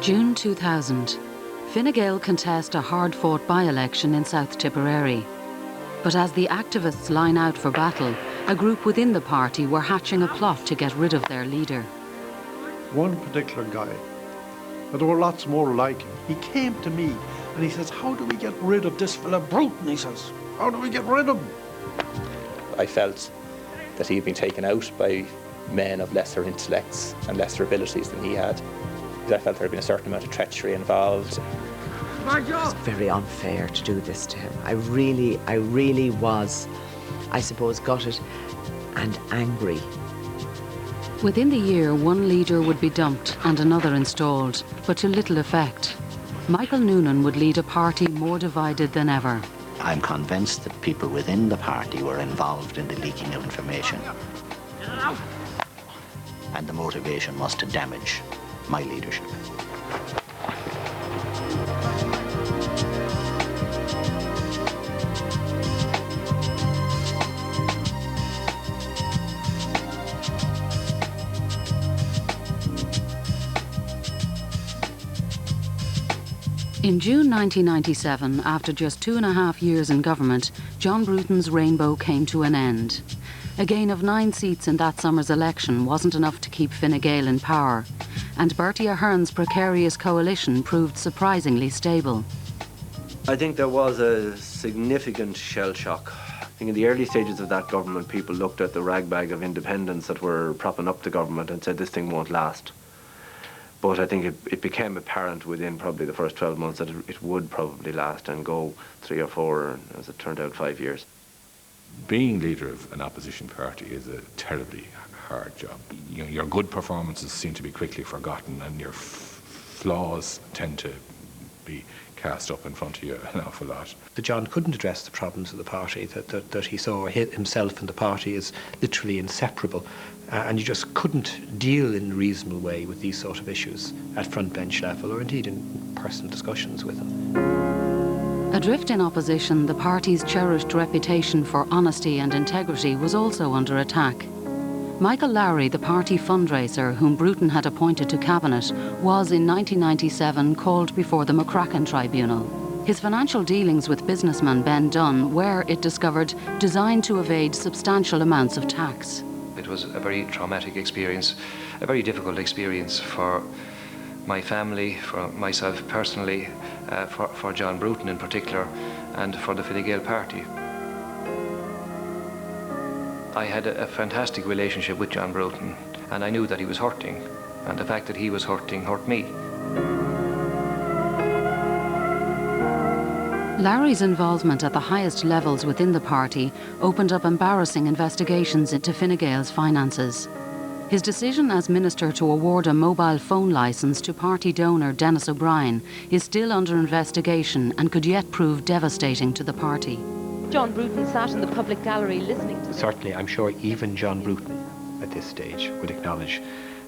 June 2000. Fine Gael contest a hard-fought by-election in South Tipperary. But as the activists line out for battle, a group within the party were hatching a plot to get rid of their leader. One particular guy, but there were lots more like him, he came to me and he says, "How do we get rid of this fella Bruton?" He says, "How do we get rid of him?" I felt that he had been taken out by men of lesser intellects and lesser abilities than he had. I felt there had been a certain amount of treachery involved. It was very unfair to do this to him. I really was, I suppose, gutted and angry. Within the year, one leader would be dumped and another installed, but to little effect. Michael Noonan would lead a party more divided than ever. I'm convinced that people within the party were involved in the leaking of information. And the motivation was to damage my leadership. In June 1997, after just 2.5 years in government, John Bruton's rainbow came to an end. A gain of 9 seats in that summer's election wasn't enough to keep Fine Gael in power, and Bertie Ahern's precarious coalition proved surprisingly stable. I think there was a significant shell shock. I think in the early stages of that government, people looked at the ragbag of independents that were propping up the government and said this thing won't last. But I think it became apparent within probably the first 12 months that it would probably last and go 3 or 4, as it turned out, 5 years. Being leader of an opposition party is a terribly hard job. You know, your good performances seem to be quickly forgotten and your flaws tend to be cast up in front of you an awful lot. That John couldn't address the problems of the party, that he saw himself and the party as literally inseparable, and you just couldn't deal in a reasonable way with these sort of issues at front bench level or indeed in personal discussions with him. Adrift in opposition, the party's cherished reputation for honesty and integrity was also under attack. Michael Lowry, the party fundraiser whom Bruton had appointed to cabinet, was in 1997 called before the McCracken Tribunal. His financial dealings with businessman Ben Dunn were, it discovered, designed to evade substantial amounts of tax. It was a very traumatic experience, a very difficult experience for my family, for myself personally, for John Bruton in particular, and for the Fine Gael party. I had a fantastic relationship with John Bruton, and I knew that he was hurting, and the fact that he was hurting hurt me. Lowry's involvement at the highest levels within the party opened up embarrassing investigations into Fine Gael's finances. His decision as minister to award a mobile phone licence to party donor Denis O'Brien is still under investigation and could yet prove devastating to the party. John Bruton sat in the public gallery listening to... Certainly, I'm sure even John Bruton at this stage would acknowledge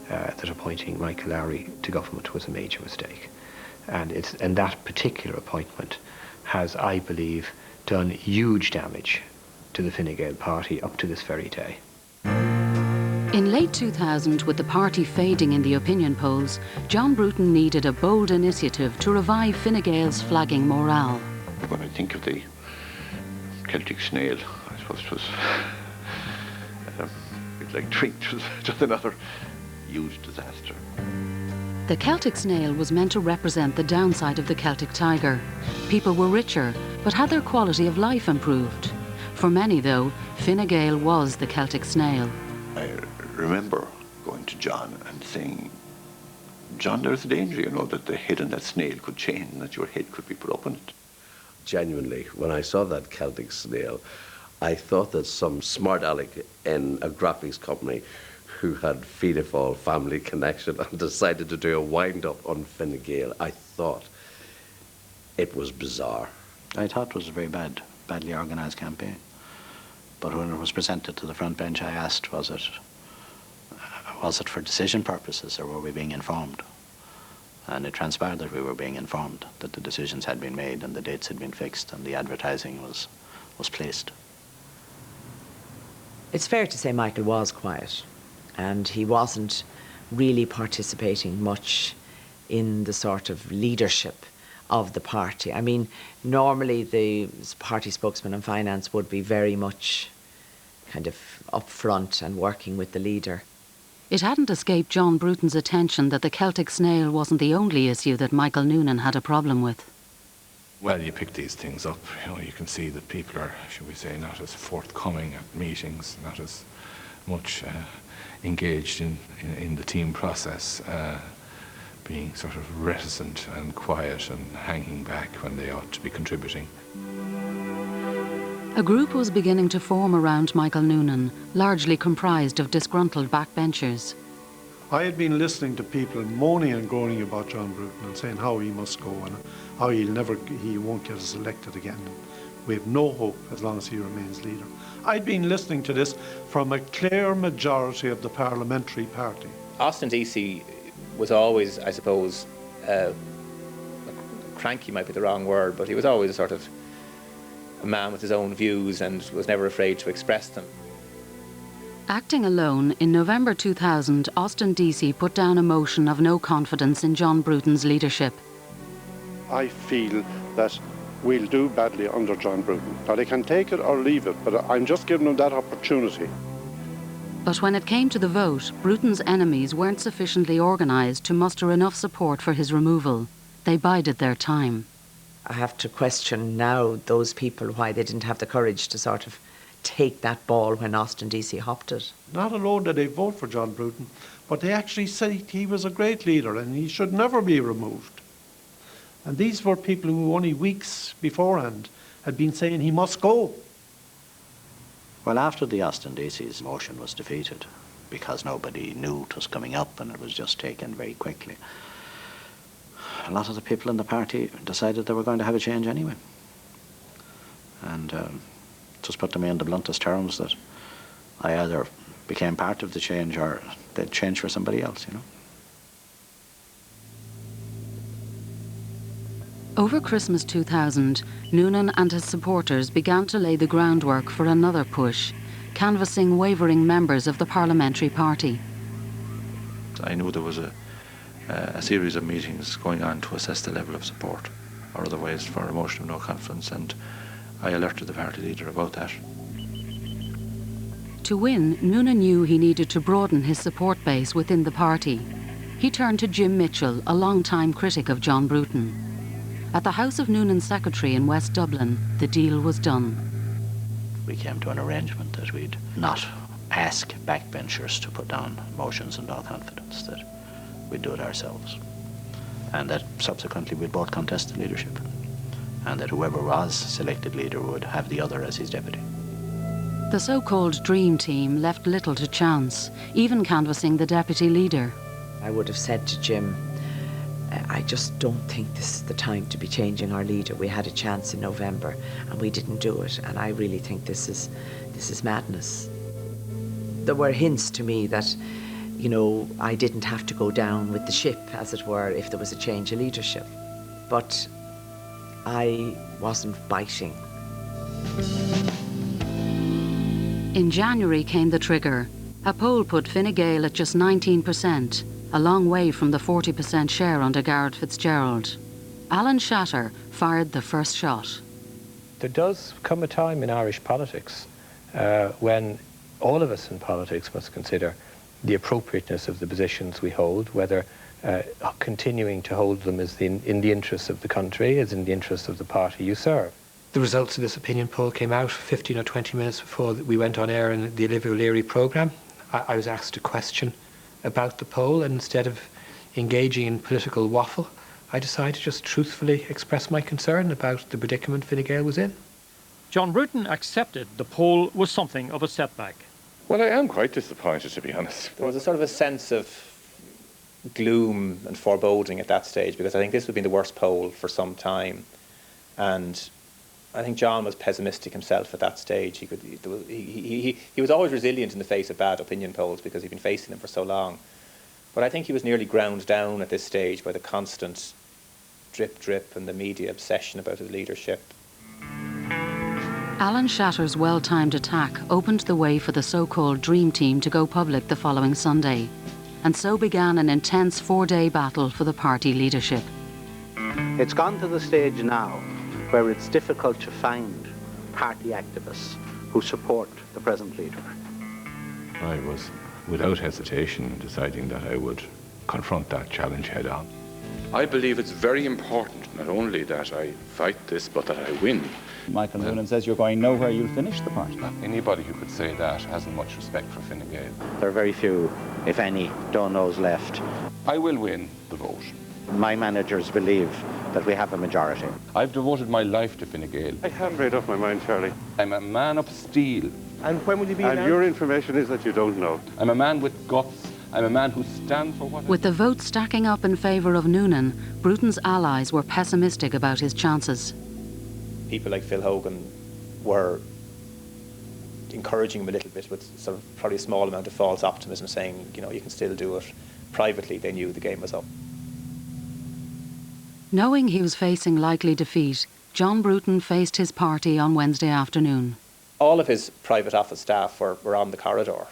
that appointing Michael Lowry to government was a major mistake. And that particular appointment has, I believe, done huge damage to the Fine Gael party up to this very day. In late 2000, with the party fading in the opinion polls, John Bruton needed a bold initiative to revive Fine Gael's flagging morale. When I think of the Celtic snail, I suppose it was it's like drink, just another huge disaster. The Celtic snail was meant to represent the downside of the Celtic tiger. People were richer, but had their quality of life improved? For many, though, Fine Gael was the Celtic snail. I remember going to John and saying, "John, there's a danger, you know, that the head on that snail could change and that your head could be put up on it." Genuinely, when I saw that Celtic snail, I thought that some smart aleck in a graphics company who had Fianna Fáil family connection and decided to do a wind-up on Fine Gael. I thought it was bizarre. I thought it was a very badly organised campaign. But when it was presented to the front bench, I asked, was it for decision purposes or were we being informed? And it transpired that we were being informed, that the decisions had been made and the dates had been fixed and the advertising was placed. It's fair to say Michael was quiet, and he wasn't really participating much in the sort of leadership of the party. I mean, normally the party spokesman on finance would be very much kind of upfront and working with the leader. It hadn't escaped John Bruton's attention that the Celtic snail wasn't the only issue that Michael Noonan had a problem with. Well, you pick these things up, you can see that people are, shall we say, not as forthcoming at meetings, not as much engaged in the team process, being sort of reticent and quiet and hanging back when they ought to be contributing. A group was beginning to form around Michael Noonan, largely comprised of disgruntled backbenchers. I had been listening to people moaning and groaning about John Bruton and saying how he must go and how he won't get us elected again. We have no hope as long as he remains leader. I'd been listening to this from a clear majority of the parliamentary party. Austin Deasy was always, I suppose, cranky might be the wrong word, but he was always a sort of a man with his own views and was never afraid to express them. Acting alone, in November 2000, Austin Deasy put down a motion of no confidence in John Bruton's leadership. I feel that we'll do badly under John Bruton. Now they can take it or leave it, but I'm just giving them that opportunity. But when it came to the vote, Bruton's enemies weren't sufficiently organised to muster enough support for his removal. They bided their time. I have to question now those people why they didn't have the courage to sort of take that ball when Austin Deasy hopped it. Not alone did they vote for John Bruton, but they actually said he was a great leader and he should never be removed. And these were people who only weeks beforehand had been saying he must go. Well, after the Austin Deasy's motion was defeated, because nobody knew it was coming up and it was just taken very quickly, a lot of the people in the party decided they were going to have a change anyway. And just put to me in the bluntest terms that I either became part of the change or they'd change for somebody else, you know. Over Christmas 2000, Noonan and his supporters began to lay the groundwork for another push, canvassing wavering members of the parliamentary party. I knew there was a series of meetings going on to assess the level of support, or otherwise for a motion of no confidence, and I alerted the party leader about that. To win, Noonan knew he needed to broaden his support base within the party. He turned to Jim Mitchell, a long-time critic of John Bruton. At the house of Noonan's secretary in West Dublin, the deal was done. We came to an arrangement that we'd not ask backbenchers to put down motions of no confidence, that we'd do it ourselves, and that subsequently we'd both contest the leadership, and that whoever was selected leader would have the other as his deputy. The so-called dream team left little to chance, even canvassing the deputy leader. I would have said to Jim, I just don't think this is the time to be changing our leader. We had a chance in November and we didn't do it, and I really think this is madness. There were hints to me that, you know, I didn't have to go down with the ship, as it were, if there was a change of leadership. But I wasn't biting. In January came the trigger. A poll put Fine Gael at just 19%, a long way from the 40% share under Garrett Fitzgerald. Alan Shatter fired the first shot. There does come a time in Irish politics when all of us in politics must consider the appropriateness of the positions we hold, whether continuing to hold them is in the interests of the country, is in the interests of the party you serve. The results of this opinion poll came out 15 or 20 minutes before we went on air in the Olivia O'Leary programme. I was asked a question about the poll, and instead of engaging in political waffle, I decided to just truthfully express my concern about the predicament Fine Gael was in. John Bruton accepted the poll was something of a setback. Well, I am quite disappointed, to be honest. There was a sort of a sense of gloom and foreboding at that stage, because I think this would be the worst poll for some time. And I think John was pessimistic himself at that stage. He was always resilient in the face of bad opinion polls because he'd been facing them for so long. But I think he was nearly ground down at this stage by the constant drip and the media obsession about his leadership. Alan Shatter's well-timed attack opened the way for the so-called Dream Team to go public the following Sunday. and so began an intense 4-day battle for the party leadership. It's gone to the stage now where it's difficult to find party activists who support the present leader. I was, without hesitation, deciding that I would confront that challenge head on. I believe it's very important not only that I fight this, but that I win. Michael Noonan says you're going nowhere, you'll finish the party. Anybody who could say that hasn't much respect for Fine Gael. There are very few, if any, donos left. I will win the vote. My managers believe that we have a majority. I've devoted my life to Fine Gael. I haven't made up my mind, Charlie. I'm a man of steel. And when will you be announced? And your information is that you don't know. I'm a man with guts. I'm a man who stands for what... With the vote stacking up in favour of Noonan, Bruton's allies were pessimistic about his chances. People like Phil Hogan were encouraging him a little bit with sort of probably a small amount of false optimism, saying, you know, you can still do it. Privately, they knew the game was up. Knowing he was facing likely defeat, John Bruton faced his party on Wednesday afternoon. All of his private office staff were on the corridor,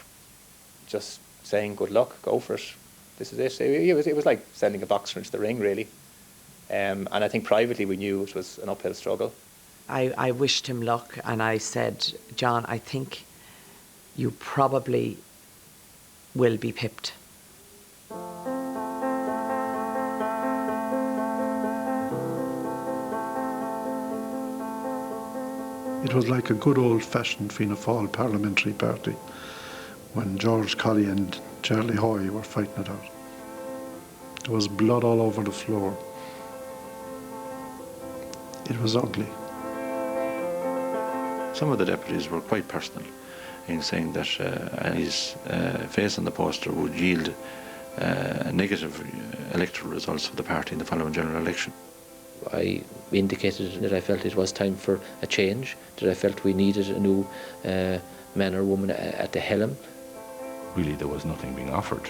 just saying, good luck, go for it, this is it. It was like sending a boxer into the ring, really. And I think privately we knew it was an uphill struggle. I wished him luck, and I said, John, I think you probably will be pipped. It was like a good old-fashioned Fianna Fáil parliamentary party when George Colley and Charlie Hoy were fighting it out. There was blood all over the floor. It was ugly. Some of the deputies were quite personal in saying that his face on the poster would yield negative electoral results for the party in the following general election. I indicated that I felt it was time for a change, that I felt we needed a new man or woman at the helm. Really, there was nothing being offered.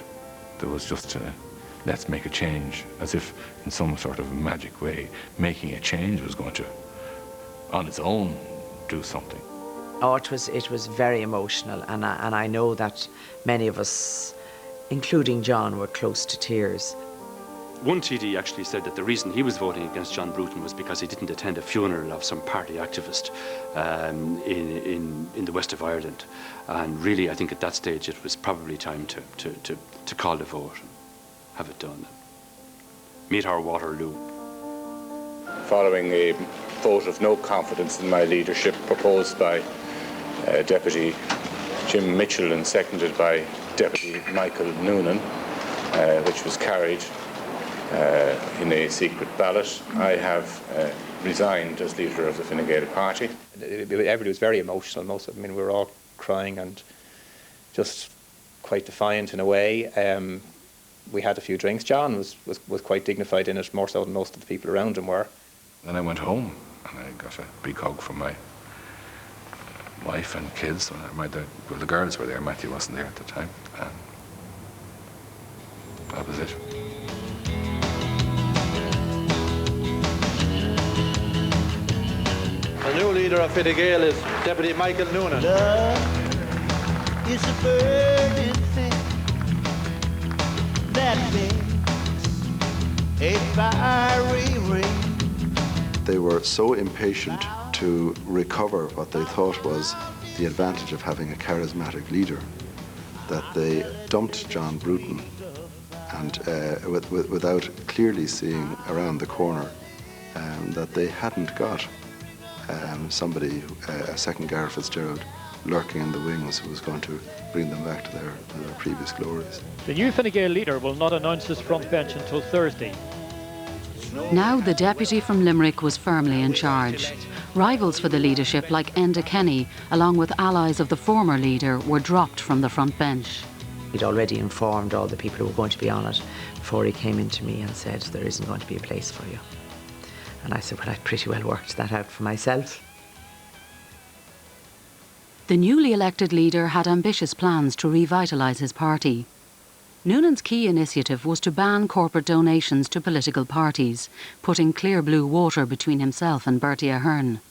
There was just let's make a change, as if in some sort of magic way making a change was going to, on its own, do something. Oh, it was very emotional, and I know that many of us, including John, were close to tears. One TD actually said that the reason he was voting against John Bruton was because he didn't attend a funeral of some party activist in the west of Ireland. And really, I think at that stage it was probably time to call the vote and have it done. Meet our Waterloo. Following a vote of no confidence in my leadership proposed by Deputy Jim Mitchell and seconded by Deputy Michael Noonan, which was carried in a secret ballot, I have resigned as leader of the Fine Gael party. Everybody was very emotional. We were all crying and just quite defiant in a way. We had a few drinks. John was quite dignified in it, more so than most of the people around him were. Then I went home and I got a big hug from my wife and kids. The girls were there. Matthew wasn't there at the time. And that was it. The new leader of Fine Gael is Deputy Michael Noonan. Love is a burning thing that makes a fiery ring. They were so impatient to recover what they thought was the advantage of having a charismatic leader that they dumped John Bruton, and without clearly seeing around the corner that they hadn't got somebody, a second Gareth Fitzgerald, lurking in the wings who was going to bring them back to their previous glories. The new Fine Gael leader will not announce his front bench until Thursday. Now the deputy from Limerick was firmly in charge. Rivals for the leadership like Enda Kenny, along with allies of the former leader, were dropped from the front bench. He'd already informed all the people who were going to be on it before he came into me and said, there isn't going to be a place for you. And I said, well, I'd pretty well worked that out for myself. The newly elected leader had ambitious plans to revitalise his party. Noonan's key initiative was to ban corporate donations to political parties, putting clear blue water between himself and Bertie Ahern.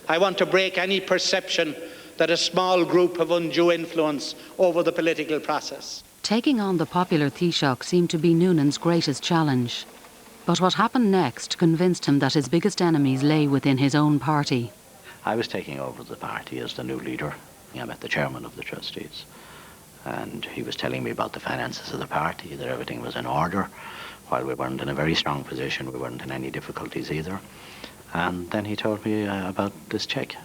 I want to break any perception that a small group have undue influence over the political process. Taking on the popular Taoiseach seemed to be Noonan's greatest challenge. But what happened next convinced him that his biggest enemies lay within his own party. I was taking over the party as the new leader. I met the chairman of the trustees, and he was telling me about the finances of the party, that everything was in order. While we weren't in a very strong position, we weren't in any difficulties either. And then he told me about this cheque.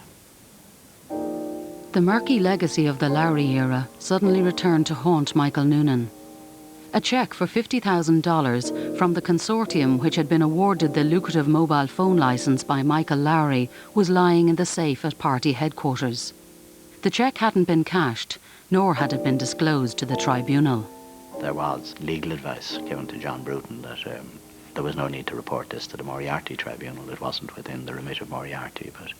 The murky legacy of the Lowry era suddenly returned to haunt Michael Noonan. A cheque for $50,000 from the consortium which had been awarded the lucrative mobile phone licence by Michael Lowry was lying in the safe at party headquarters. The cheque hadn't been cashed, nor had it been disclosed to the tribunal. There was legal advice given to John Bruton that there was no need to report this to the Moriarty tribunal. It wasn't within the remit of Moriarty, but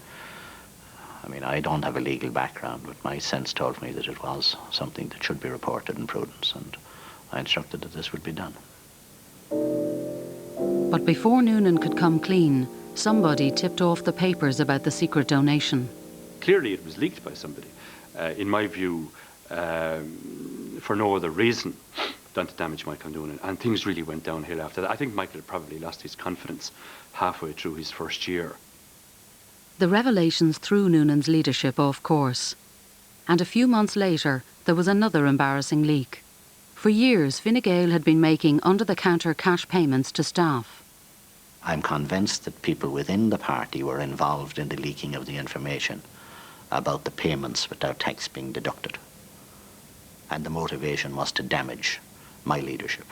I mean, I don't have a legal background, but my sense told me that it was something that should be reported in prudence, and I instructed that this would be done. But before Noonan could come clean, somebody tipped off the papers about the secret donation. Clearly it was leaked by somebody, in my view, for no other reason than to damage Michael Noonan, and things really went downhill after that. I think Michael had probably lost his confidence halfway through his first year. The revelations threw Noonan's leadership off course. And a few months later, there was another embarrassing leak. For years, Fine Gael had been making under-the-counter cash payments to staff. I'm convinced that people within the party were involved in the leaking of the information about the payments without tax being deducted. And the motivation was to damage my leadership.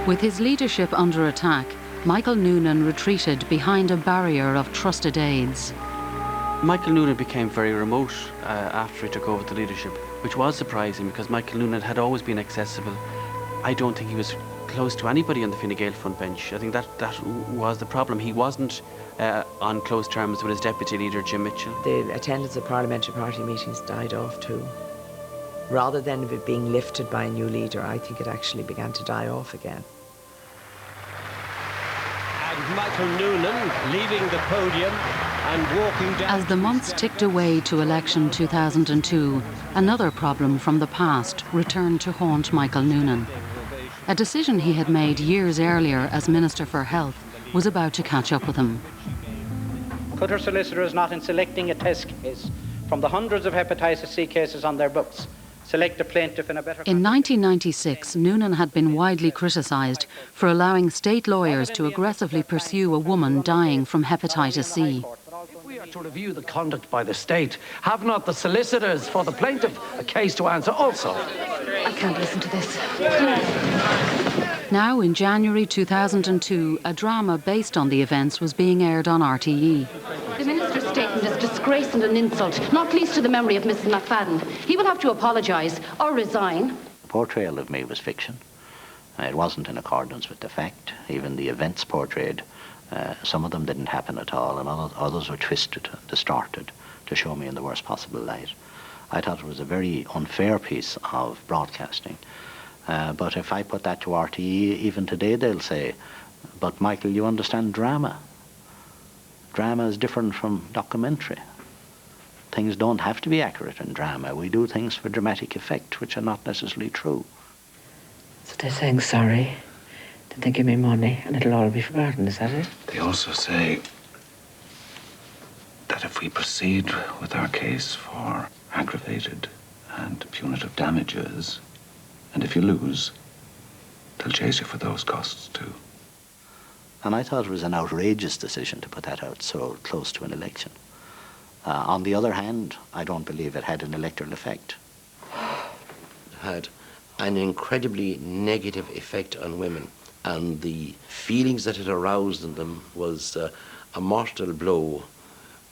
With his leadership under attack, Michael Noonan retreated behind a barrier of trusted aides. Michael Noonan became very remote after he took over the leadership, which was surprising because Michael Noonan had always been accessible. I don't think he was close to anybody on the Fine Gael front bench. I think that was the problem. He wasn't on close terms with his deputy leader, Jim Mitchell. The attendance at parliamentary party meetings died off too. Rather than it being lifted by a new leader, I think it actually began to die off again. And Michael Noonan leaving the podium and walking down. As the months ticked away to election 2002, another problem from the past returned to haunt Michael Noonan. A decision he had made years earlier as Minister for Health was about to catch up with him. Could her solicitors not, in selecting a test case from the hundreds of hepatitis C cases on their books, select a plaintiff in a better... In 1996, Noonan had been widely criticised for allowing state lawyers to aggressively pursue a woman dying from hepatitis C. If we are to review the conduct by the state, have not the solicitors for the plaintiff a case to answer also? I can't listen to this. Now, in January 2002, a drama based on the events was being aired on RTE. The Minister's statement is disgrace and an insult, not least to the memory of Mrs McFadden. He will have to apologise or resign. The portrayal of me was fiction. It wasn't in accordance with the fact. Even the events portrayed, some of them didn't happen at all, and others were twisted and distorted to show me in the worst possible light. I thought it was a very unfair piece of broadcasting. But if I put that to RTE, even today they'll say, but Michael, you understand drama. Drama is different from documentary. Things don't have to be accurate in drama. We do things for dramatic effect, which are not necessarily true. So they're saying sorry, that they give me money and it'll all be forgotten, is that it? They also say that if we proceed with our case for aggravated and punitive damages, and if you lose, they'll chase you for those costs too. And I thought it was an outrageous decision to put that out so close to an election. On the other hand, I don't believe it had an electoral effect. It had an incredibly negative effect on women, and the feelings that it aroused in them was a mortal blow,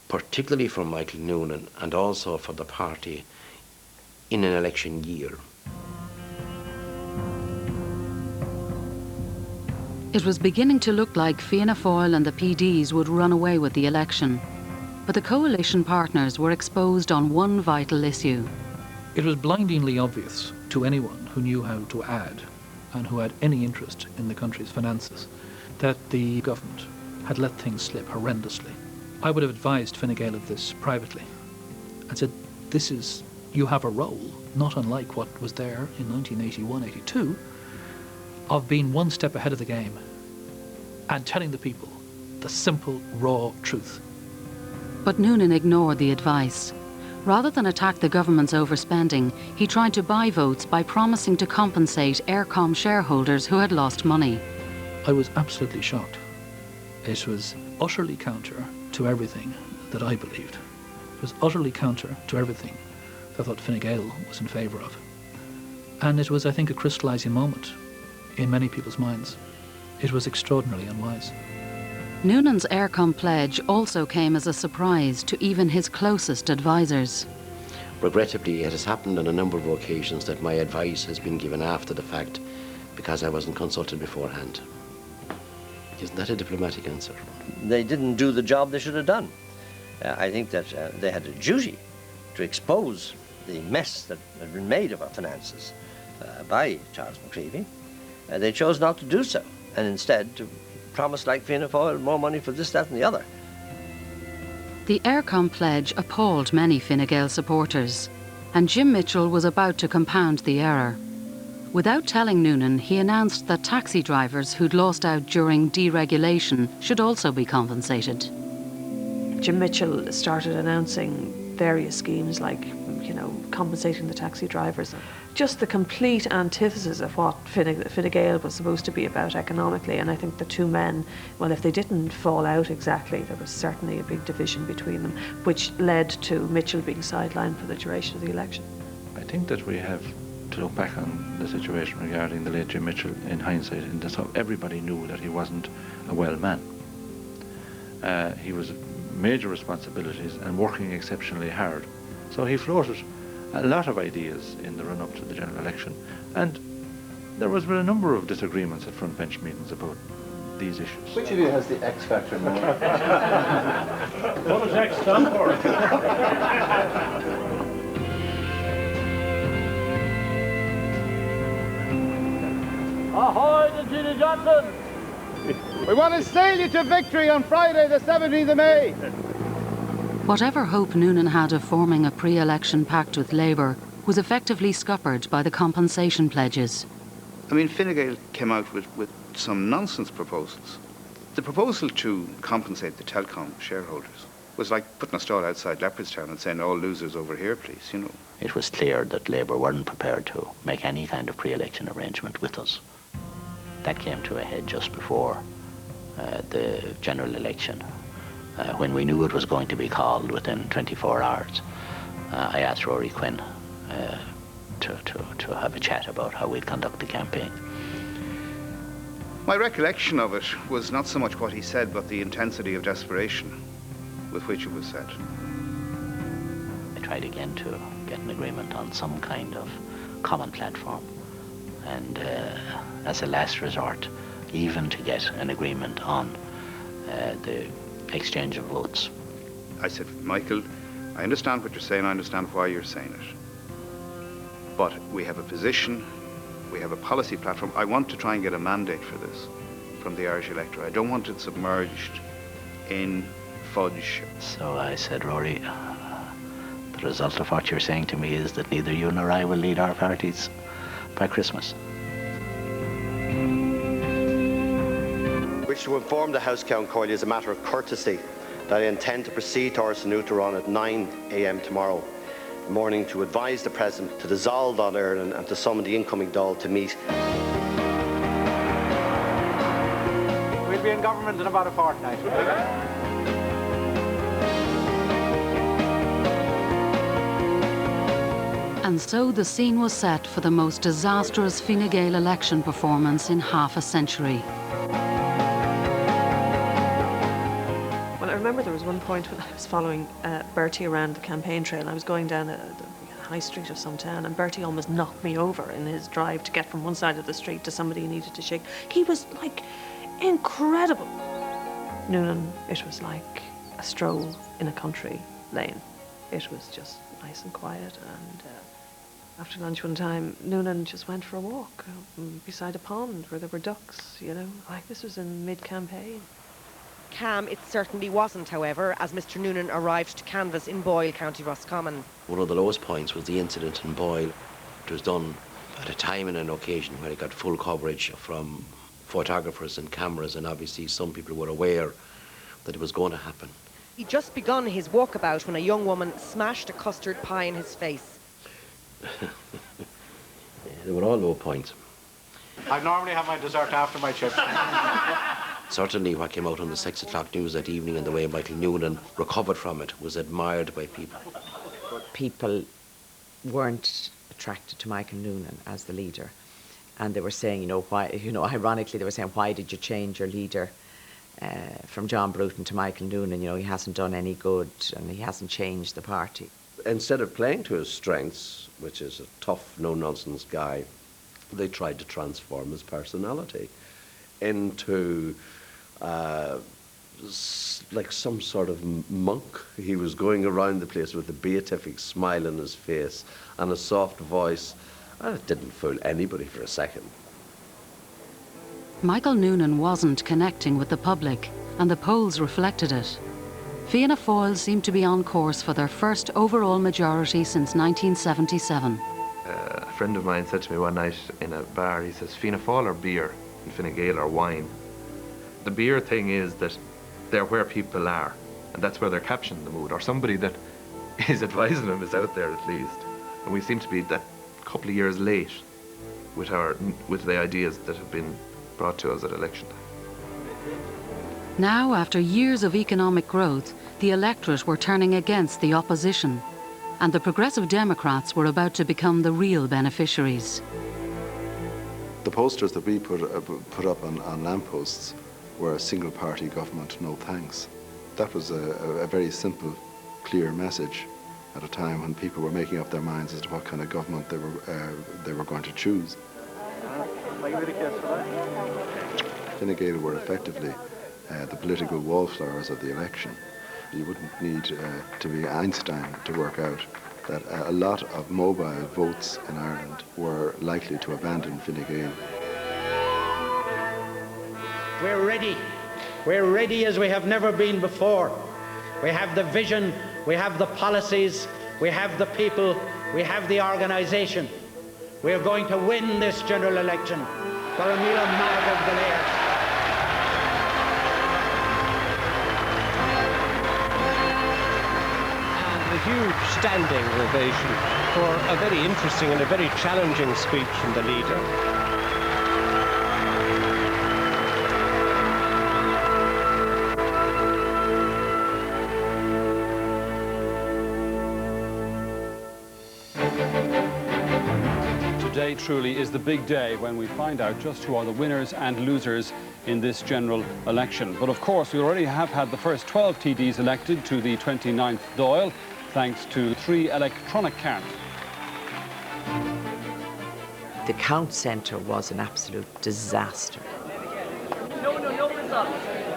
particularly for Michael Noonan and also for the party in an election year. It was beginning to look like Fianna Fáil and the PDs would run away with the election. But the coalition partners were exposed on one vital issue. It was blindingly obvious to anyone who knew how to add and who had any interest in the country's finances that the government had let things slip horrendously. I would have advised Fine Gael of this privately and said, you have a role, not unlike what was there in 1981-82, of being one step ahead of the game and telling the people the simple, raw truth. But Noonan ignored the advice. Rather than attack the government's overspending, he tried to buy votes by promising to compensate Eircom shareholders who had lost money. I was absolutely shocked. It was utterly counter to everything that I believed. It was utterly counter to everything that I thought Fine Gael was in favour of. And it was, I think, a crystallising moment in many people's minds. It was extraordinarily unwise. Noonan's Eircom pledge also came as a surprise to even his closest advisers. Regrettably, it has happened on a number of occasions that my advice has been given after the fact because I wasn't consulted beforehand. Isn't that a diplomatic answer? They didn't do the job they should have done. I think that they had a duty to expose the mess that had been made of our finances by Charles McCreevy. They chose not to do so, and instead to promise, like Fianna Fáil, more money for this, that and the other. The Eircom pledge appalled many Fine Gael supporters, and Jim Mitchell was about to compound the error. Without telling Noonan, he announced that taxi drivers who'd lost out during deregulation should also be compensated. Jim Mitchell started announcing various schemes like, compensating the taxi drivers. Just the complete antithesis of what Fine Gael was supposed to be about economically. And I think the two men, well, if they didn't fall out exactly, there was certainly a big division between them, which led to Mitchell being sidelined for the duration of the election. I think that we have to look back on the situation regarding the late Jim Mitchell in hindsight, and that's how everybody knew that he wasn't a well man. He was major responsibilities and working exceptionally hard. So he floated a lot of ideas in the run-up to the general election, and there was a number of disagreements at front bench meetings about these issues. Which of you has the X factor more? What does X stand for? Ahoy to Gina Johnson! We want to sail you to victory on Friday the 17th of May. Whatever hope Noonan had of forming a pre-election pact with Labour was effectively scuppered by the compensation pledges. I mean, Fine Gael came out with some nonsense proposals. The proposal to compensate the telecom shareholders was like putting a stall outside Leopardstown and saying, all losers over here, please, It was clear that Labour weren't prepared to make any kind of pre-election arrangement with us. That came to a head just before the general election. When we knew it was going to be called within 24 hours, I asked Rory Quinn to have a chat about how we'd conduct the campaign. My recollection of it was not so much what he said, but the intensity of desperation with which it was said. I tried again to get an agreement on some kind of common platform, and as a last resort, even to get an agreement on the exchange of votes. I said, Michael, I understand what you're saying, I understand why you're saying it. But we have a position, we have a policy platform. I want to try and get a mandate for this from the Irish electorate. I don't want it submerged in fudge. So I said, Rory, the result of what you're saying to me is that neither you nor I will lead our parties by Christmas. Wish to inform the House Count Coily as a matter of courtesy that I intend to proceed to Arsanuteron at 9 a.m. tomorrow morning to advise the President to dissolve Dáil Éireann and to summon the incoming Dáil to meet. We'll be in government in about a fortnight. And so the scene was set for the most disastrous Fine Gael election performance in half a century. Well, I remember there was one point when I was following Bertie around the campaign trail. I was going down the high street of some town, and Bertie almost knocked me over in his drive to get from one side of the street to somebody he needed to shake. He was, like, incredible. Noonan, it was like a stroll in a country lane. It was just nice and quiet, and after lunch one time, Noonan just went for a walk beside a pond where there were ducks, Like this was in mid-campaign. calm it certainly wasn't, however, as Mr Noonan arrived to canvass in Boyle, County Roscommon. One of the lowest points was the incident in Boyle. It was done at a time and an occasion where it got full coverage from photographers and cameras, and obviously some people were aware that it was going to happen. He'd just begun his walkabout when a young woman smashed a custard pie in his face. They were all low points. I normally have my dessert after my chips. Certainly what came out on the 6 o'clock news that evening and the way Michael Noonan recovered from it was admired by people. People weren't attracted to Michael Noonan as the leader. And they were saying, ironically, they were saying, why did you change your leader from John Bruton to Michael Noonan? He hasn't done any good and he hasn't changed the party. Instead of playing to his strengths, which is a tough, no-nonsense guy, they tried to transform his personality into like some sort of monk. He was going around the place with a beatific smile on his face and a soft voice, and it didn't fool anybody for a second. Michael Noonan wasn't connecting with the public, and the polls reflected it. Fianna Fáil seemed to be on course for their first overall majority since 1977. A friend of mine said to me one night in a bar, he says, Fianna Fáil or beer, and Fine Gael or wine. The beer thing is that they're where people are, and that's where they're capturing the mood, or somebody that is advising them is out there at least. And we seem to be that couple of years late with the ideas that have been brought to us at election time. Now, after years of economic growth, the electorate were turning against the opposition, and the Progressive Democrats were about to become the real beneficiaries. The posters that we put up on lampposts were a single-party government, no thanks. That was a very simple, clear message at a time when people were making up their minds as to what kind of government they were going to choose. Fine Gael were effectively the political wallflowers of the election. You wouldn't need to be Einstein to work out that a lot of mobile votes in Ireland were likely to abandon Fine Gael. We're ready. We're ready as we have never been before. We have the vision, we have the policies, we have the people, we have the organisation. We are going to win this general election. Garamila Margaret Valair. A huge standing ovation for a very interesting and a very challenging speech from the leader. Today truly is the big day when we find out just who are the winners and losers in this general election. But of course, we already have had the first 12 TDs elected to the 29th Dáil, thanks to 3 electronic counts. The count centre was an absolute disaster.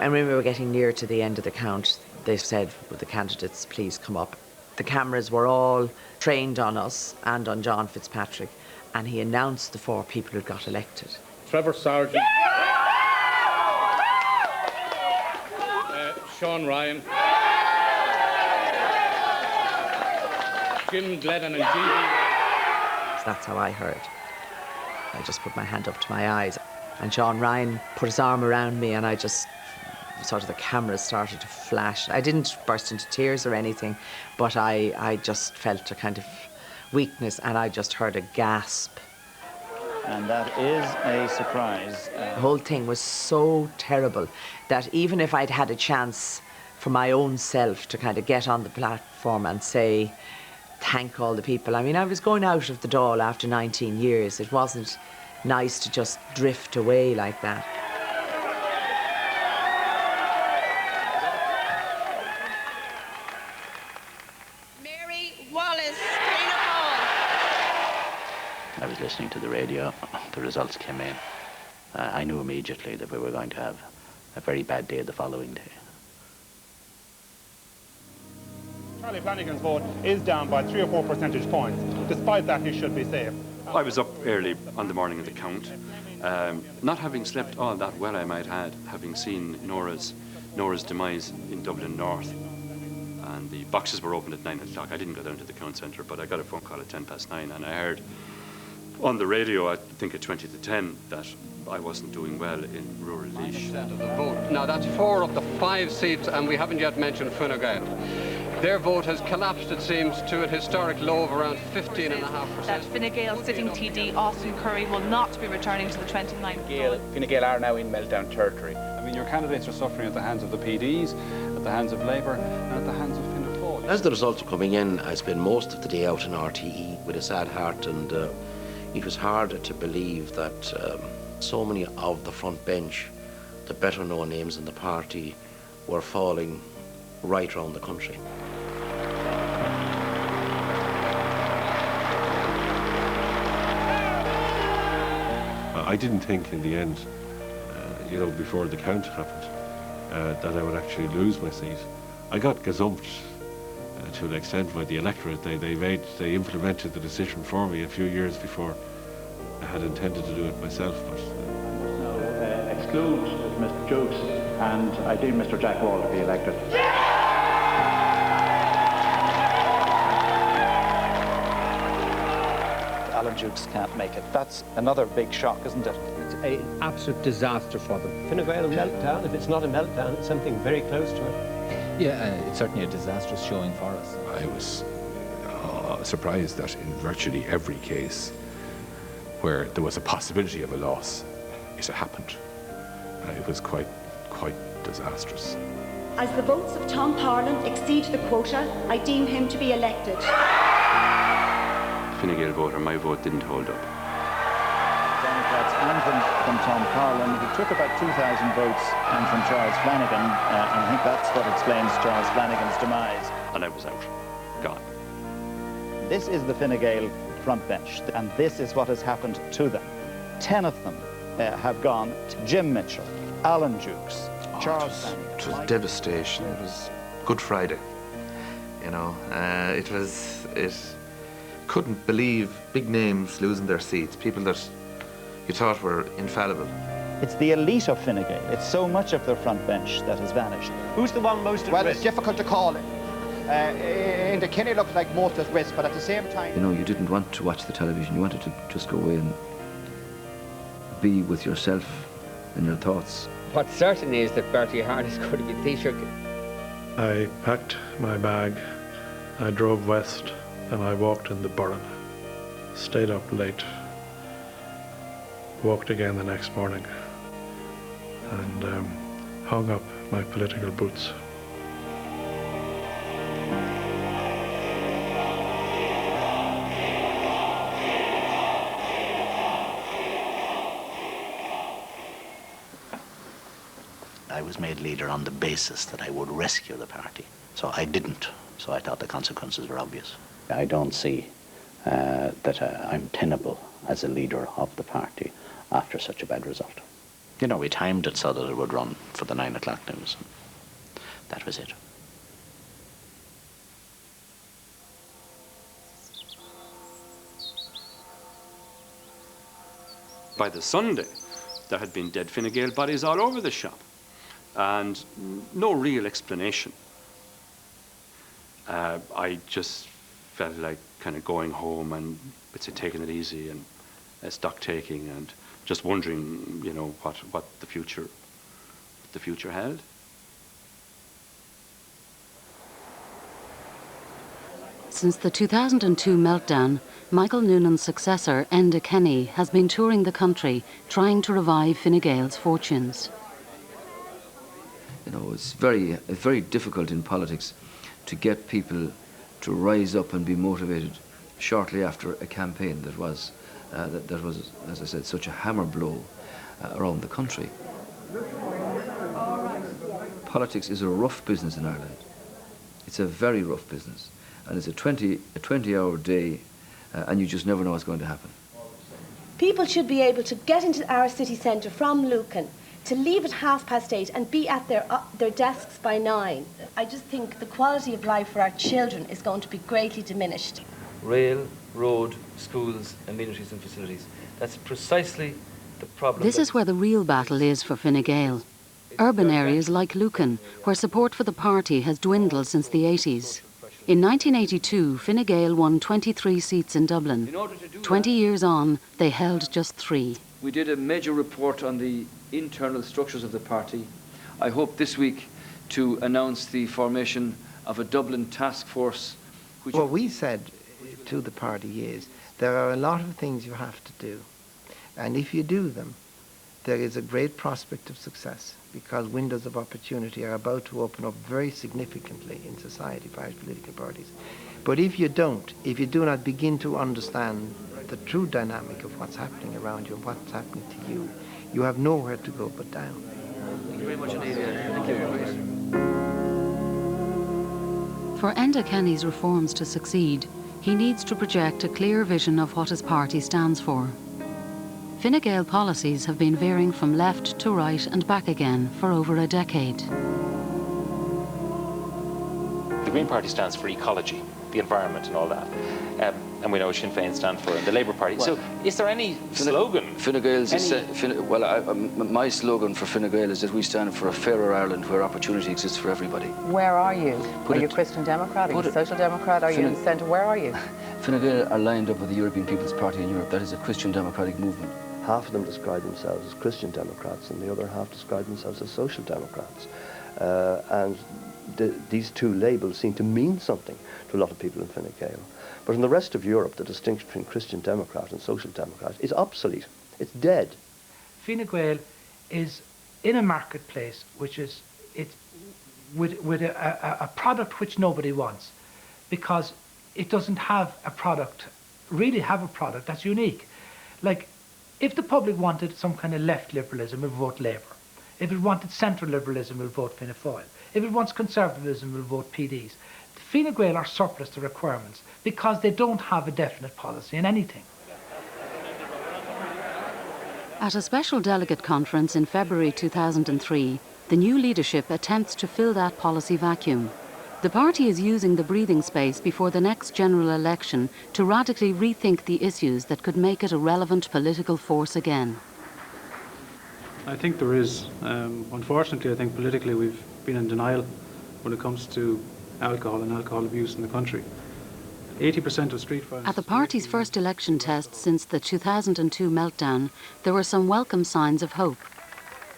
And when we were getting near to the end of the count, they said, would the candidates please come up? The cameras were all trained on us and on John Fitzpatrick, and he announced the 4 people who got elected. Trevor Sargent, Sean Ryan, Jim Glennon and G.B. That's how I heard. I just put my hand up to my eyes, and Sean Ryan put his arm around me, and I just sort of the cameras started to flash. I didn't burst into tears or anything, but I just felt a kind of weakness, and I just heard a gasp. And that is a surprise. The whole thing was so terrible that even if I'd had a chance for my own self to kind of get on the platform and say, thank all the people. I mean, I was going out of the Dáil after 19 years. It wasn't nice to just drift away like that. I was listening to the radio, the results came in. I knew immediately that we were going to have a very bad day the following day. Charlie Flanagan's vote is down by 3 or 4 percentage points. Despite that, he should be safe. I was up early on the morning of the count, not having slept all that well, I might add, having seen Nora's Nora's demise in Dublin North. And the boxes were opened at 9 o'clock. I didn't go down to the count centre, but I got a phone call at 9:10, and I heard on the radio, I think at 20 to 10, that I wasn't doing well in rural Laois. Of the vote. Now that's 4 of the 5 seats, and we haven't yet mentioned Fine Gael. Their vote has collapsed, it seems, to a historic low of around 15.5%. That Fine Gael sitting TD Austin Curry will not be returning to the 29th. Fine Gael are now in meltdown territory. I mean, your candidates are suffering at the hands of the PDs, at the hands of Labour, and at the hands of Fianna Fáil. As the results were coming in, I spent most of the day out in RTE with a sad heart, and it was hard to believe that so many of the front bench, the better known names in the party, were falling right around the country. I didn't think in the end, you know, before the count happened, that I would actually lose my seat. I got gazumped to an extent by the electorate. They implemented the decision for me a few years before I had intended to do it myself. But exclude Mr. Jukes, and I deem Mr. Jack Wall to be elected. Alan Jukes can't make it. That's another big shock, isn't it? It's an absolute disaster for them. Fine Gael meltdown, if it's not a meltdown, it's something very close to it. Yeah, it's certainly a disastrous showing for us. I was surprised that in virtually every case where there was a possibility of a loss, it happened. It was quite disastrous. As the votes of Tom Parland exceed the quota, I deem him to be elected. Fine Gael vote, or my vote, didn't hold up. Democrats and from Tom Parland, who took about 2,000 votes, and from Charles Flanagan, and I think that's what explains Charles Flanagan's demise. And I was out, gone. This is the Fine Gael front bench, and this is what has happened to them. 10 of them have gone to Jim Mitchell, Alan Jukes, Charles Flanagan. It was devastation. It was Good Friday, you know. It couldn't believe big names losing their seats, people that you thought were infallible. It's the elite of Fine Gael. It's so much of their front bench that has vanished. Who's the one most at risk? Well, it's difficult to call it. In the Kenny looks like most at risk, but at the same time... You know, you didn't want to watch the television. You wanted to just go away and be with yourself and your thoughts. What's certain is that Bertie Hart is going to be Taoiseach. I packed my bag, I drove west, and I walked in the Burren. Stayed up late. Walked again the next morning, and hung up my political boots. I was made leader on the basis that I would rescue the party. So I didn't. So I thought the consequences were obvious. I don't see that I'm tenable as a leader of the party after such a bad result. You know, we timed it so that it would run for the 9 o'clock news. That was it. By the Sunday, there had been dead Fine Gael bodies all over the shop, and no real explanation. I just felt like kind of going home and taking it easy and stock taking and just wondering, you know, what the future held. Since the 2002 meltdown, Michael Noonan's successor, Enda Kenny, has been touring the country trying to revive Fine Gael's fortunes. You know, it's very difficult in politics to get people to rise up and be motivated shortly after a campaign that was, as I said, such a hammer blow around the country. Politics is a rough business in Ireland. It's a very rough business, and it's a 20-hour day, and you just never know what's going to happen. People should be able to get into our city centre from Lucan, to leave at 8:30 and be at their desks by 9. I just think the quality of life for our children is going to be greatly diminished. Rail, road, schools, amenities and facilities. That's precisely the problem. This is where the real battle is for Fine Gael. urban areas like Lucan, where support for the party has dwindled since the 80s. In 1982, Fine Gael won 23 seats in Dublin. 20 years on, they held just 3. We did a major report on the internal structures of the party. I hope this week to announce the formation of a Dublin task force. What we said to the party is there are a lot of things you have to do, and if you do them, there is a great prospect of success, because windows of opportunity are about to open up very significantly in society for Irish political parties. But if you don't, if you do not begin to understand the true dynamic of what's happening around you and what's happening to you, you have nowhere to go but down. Thank you very much indeed. Thank you. For Enda Kenny's reforms to succeed, he needs to project a clear vision of what his party stands for. Fine Gael policies have been veering from left to right and back again for over a decade. The Green Party stands for ecology, the environment and all that. And we know Sinn Féin stand for the Labour Party. So is there any slogan? Fine Gael's my slogan for Fine Gael is that we stand for a fairer Ireland where opportunity exists for everybody. Where are you? Are you Christian Democrat? Are you Social Democrat? Are you in the centre? Where are you? Fine Gael are lined up with the European People's Party in Europe. That is a Christian democratic movement. Half of them describe themselves as Christian Democrats and the other half describe themselves as Social Democrats. And these two labels seem to mean something to a lot of people in Fine Gael. But in the rest of Europe, the distinction between Christian Democrat and Social Democrat is obsolete. It's dead. Fine Gael is in a marketplace which is with a product which nobody wants, because it doesn't have a product, really have a product that's unique. Like, if the public wanted some kind of left liberalism, it would vote Labour. If it wanted central liberalism, it would vote Fianna Fáil. If it wants conservatism, it will vote PDs. Fine Gael are surplus to requirements because they don't have a definite policy in anything. At a special delegate conference in February 2003, the new leadership attempts to fill that policy vacuum. The party is using the breathing space before the next general election to radically rethink the issues that could make it a relevant political force again. I think there is. Unfortunately, I think politically we've been in denial when it comes to alcohol and alcohol abuse in the country. 80% of street violence. At the party's first election test since the 2002 meltdown, there were some welcome signs of hope.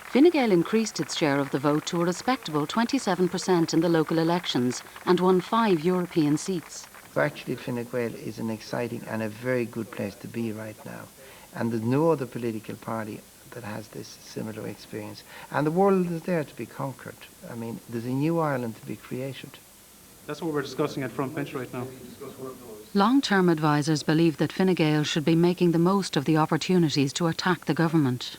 Fine Gael increased its share of the vote to a respectable 27% in the local elections and won 5 European seats. So actually, Fine Gael is an exciting and a very good place to be right now. And there's no other political party that has this similar experience. And the world is there to be conquered. I mean, there's a new Ireland to be created. That's what we're discussing at Front Bench right now. Long-term advisers believe that Fine Gael should be making the most of the opportunities to attack the government.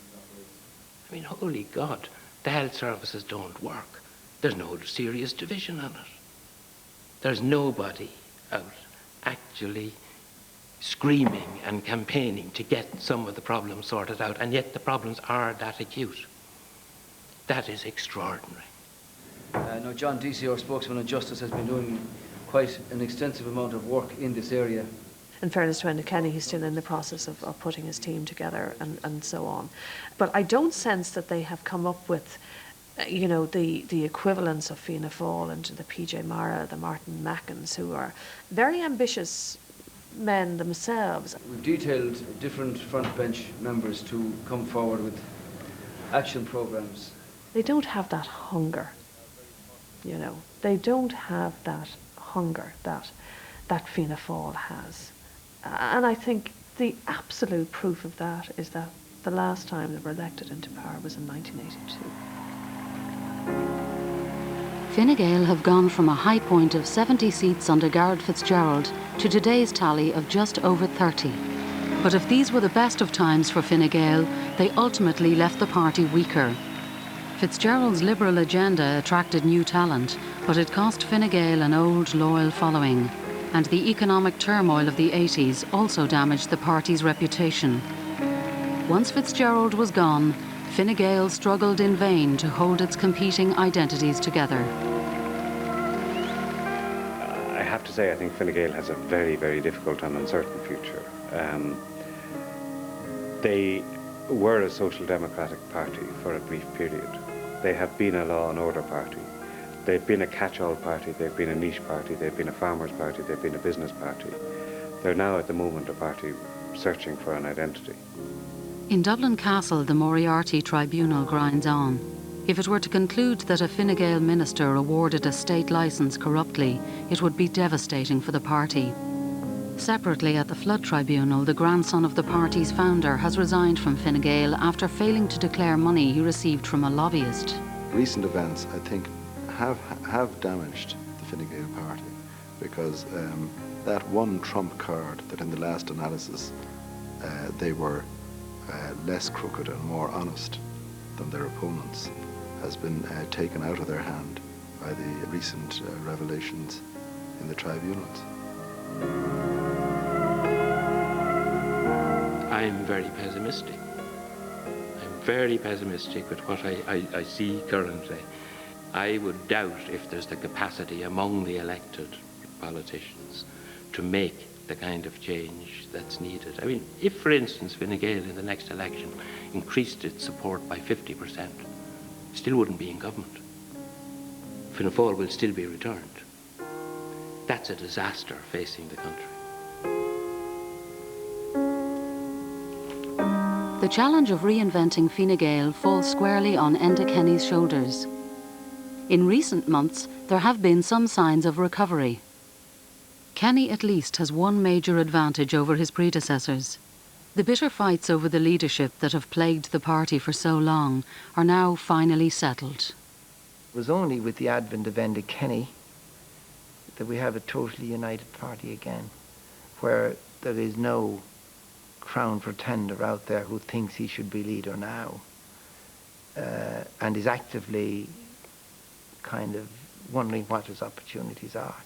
I mean, holy God, the health services don't work. There's no serious division on it. There's nobody out actually screaming and campaigning to get some of the problems sorted out, and yet the problems are that acute. That is extraordinary. Now, John Deasy, our spokesman on justice, has been doing quite an extensive amount of work in this area. In fairness to Enda Kenny, he's still in the process of putting his team together and so on. But I don't sense that they have come up with, you know, the equivalents of Fianna Fáil and the PJ Mara, the Martin Mackens, who are very ambitious men themselves. We've detailed different front bench members to come forward with action programmes. They don't have that hunger, you know. They don't have that hunger that Fianna Fáil has. And I think the absolute proof of that is that the last time they were elected into power was in 1982. Fine Gael have gone from a high point of 70 seats under Garret Fitzgerald to today's tally of just over 30. But if these were the best of times for Fine Gael, they ultimately left the party weaker. Fitzgerald's liberal agenda attracted new talent, but it cost Fine Gael an old, loyal following. And the economic turmoil of the 80s also damaged the party's reputation. Once Fitzgerald was gone, Fine Gael struggled in vain to hold its competing identities together. I have to say, I think Fine Gael has a very, very difficult and uncertain future. They were a social democratic party for a brief period. They have been a law and order party. They've been a catch-all party, they've been a niche party, they've been a farmers' party, they've been a business party. They're now at the moment a party searching for an identity. In Dublin Castle, the Moriarty Tribunal grinds on. If it were to conclude that a Fine Gael minister awarded a state licence corruptly, it would be devastating for the party. Separately, at the Flood Tribunal, the grandson of the party's founder has resigned from Fine Gael after failing to declare money he received from a lobbyist. Recent events, I think, have damaged the Fine Gael party, because that one trump card that in the last analysis they were less crooked and more honest than their opponents has been taken out of their hand by the recent revelations in the tribunals. I'm very pessimistic. I'm very pessimistic with what I see currently. I would doubt if there's the capacity among the elected politicians to make the kind of change that's needed. I mean, if, for instance, Fine Gael in the next election increased its support by 50%, still wouldn't be in government. Fianna Fáil will still be returned. That's a disaster facing the country. The challenge of reinventing Fine Gael falls squarely on Enda Kenny's shoulders. In recent months, there have been some signs of recovery. Kenny at least has one major advantage over his predecessors. The bitter fights over the leadership that have plagued the party for so long are now finally settled. It was only with the advent of Enda Kenny that we have a totally united party again, where there is no crown pretender out there who thinks he should be leader now and is actively kind of wondering what his opportunities are.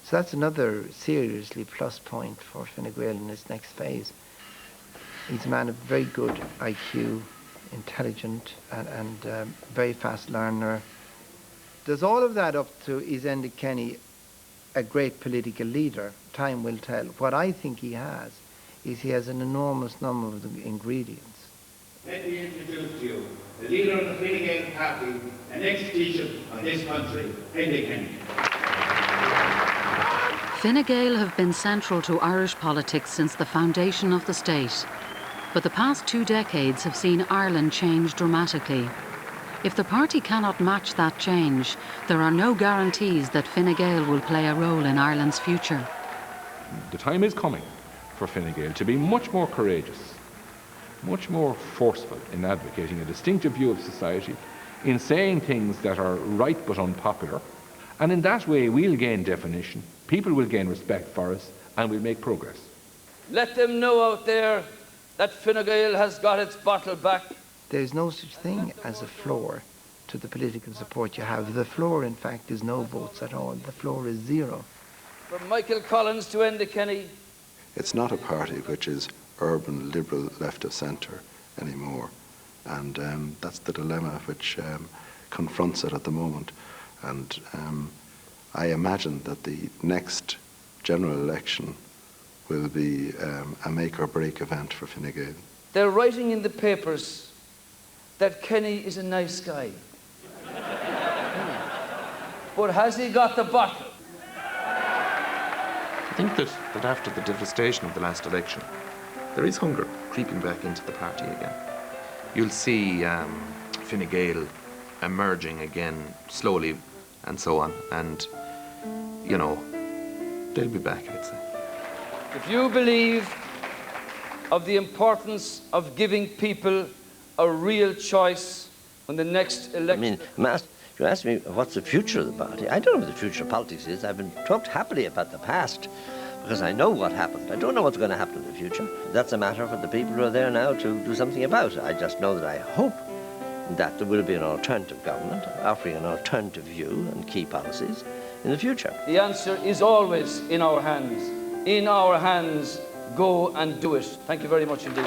So that's another seriously plus point for Fine Gael in its next phase. He's a man of very good IQ, intelligent and very fast learner. Does all of that up to is Enda Kenny a great political leader? Time will tell. What I think he has is he has an enormous number of the ingredients. Let me introduce to you the leader of the Fine Gael party and ex-Taoiseach of this country, Enda Kenny. Fine Gael have been central to Irish politics since the foundation of the state. But the past 2 decades have seen Ireland change dramatically. If the party cannot match that change, there are no guarantees that Fine Gael will play a role in Ireland's future. The time is coming for Fine Gael to be much more courageous, much more forceful in advocating a distinctive view of society, in saying things that are right but unpopular, and in that way we'll gain definition, people will gain respect for us, and we'll make progress. Let them know out there that Fine Gael has got its bottle back. There's no such thing as a floor to the political support you have. The floor, in fact, is no votes at all. The floor is zero. From Michael Collins to Enda Kenny. It's not a party which is urban, liberal, left of centre anymore. And that's the dilemma which confronts it at the moment. And I imagine that the next general election will be a make or break event for Fine Gael. They're writing in the papers that Kenny is a nice guy. But has he got the bottle? I think that after the devastation of the last election, there is hunger creeping back into the party again. You'll see Fine Gael emerging again slowly and so on, and, you know, they'll be back, I'd say. If you believe of the importance of giving people a real choice on the next election... I mean, you ask me what's the future of the party. I don't know what the future of politics is. I've been talked happily about the past because I know what happened. I don't know what's going to happen in the future. That's a matter for the people who are there now to do something about. I just know that I hope that there will be an alternative government offering an alternative view and key policies in the future. The answer is always in our hands. In our hands, go and do it. Thank you very much indeed.